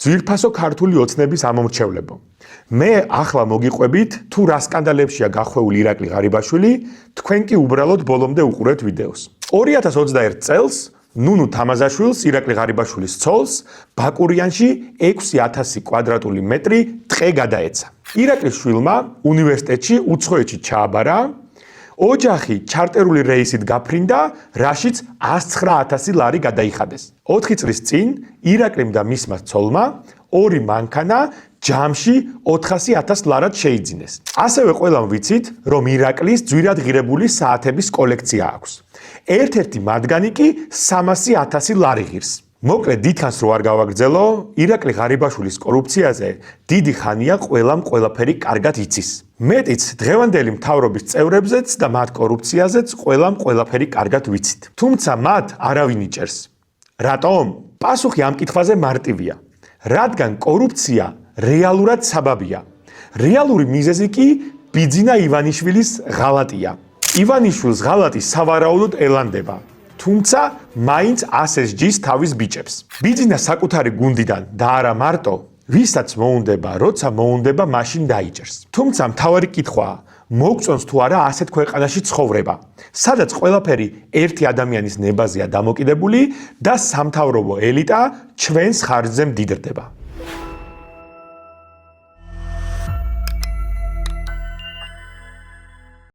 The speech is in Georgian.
ძვირფასო ქართული ოცნების ამომრჩევლებო. მე ახლა მოგიყვებით თუ რა სკანდალებშია გახვეული ირაკლი ღარიბაშვილი, თქვენ კი უბრალოდ ბოლომდე უყურეთ ვიდეოს. 2021 წელს ნუნუ თამაზაშვილს ირაკლი ღარიბაშვილის ცოლს ბაკურიანში 6000 კვადრატული მეტრი ტყე გადაეცა. ირაკლის შვილმა უნივერსიტეტში უცხოეთში ჩააბარა, ოჯახი ჩარტერული რეისით გაფრინდა, რაშიც 109000 ლარი გადაიხადეს. 4 წლის წინ ირაკლიმ და მისმა ცოლმა 2 მანქანა ჯამში 400000 ლარად შეიძინეს. ასევე ყველამ ვიცით, რომ ირაკლის ძვირად ღირებული საათების კოლექცია აქვს. ერთ-ერთი მათგანი კი 300000 ლარი ღირს. მოკლედ დიდხანს რო არ გავაგრძელო, ირაკლი ღარიბაშვილის კორუფციაზე დიდი ხანია ყველამ ყველაფერი კარგად იცის. მეტიც დღევანდელი მთავრობის წევრებზეც და მათ კორუფციაზეც ყველამ ყველაფერი კარგად ვიცით. თუმცა მათ არავინ იჭერს. რატომ? პასუხი ამ კითხვაზე მარტივია. რადგან კორუფცია რეალურად საბაბია. რეალური მიზეზი კი ბიძინა ივანიშვილის ღალატია. ივანიშვილს ღალატი სავარაუდოდ ელანდება. თუმცა მაინც ასეს ჯის თავის ბიჭებს. ბიძინა საკუთარი გუნდიდან და არა მარტო, ვისაც მოუნდება, როცა მოუნდება, მაშინ დაიჭერს. თუმცა მთავარი კითხვაა, მოგწონს თუ არა ასეთ ქვეყანაში ცხოვრება, სადაც ყველაფერი ერთი ადამიანის ნებაზეა დამოკიდებული და სამთავრობო ელიტა ჩვენს ხარჯზე მდიდრდება.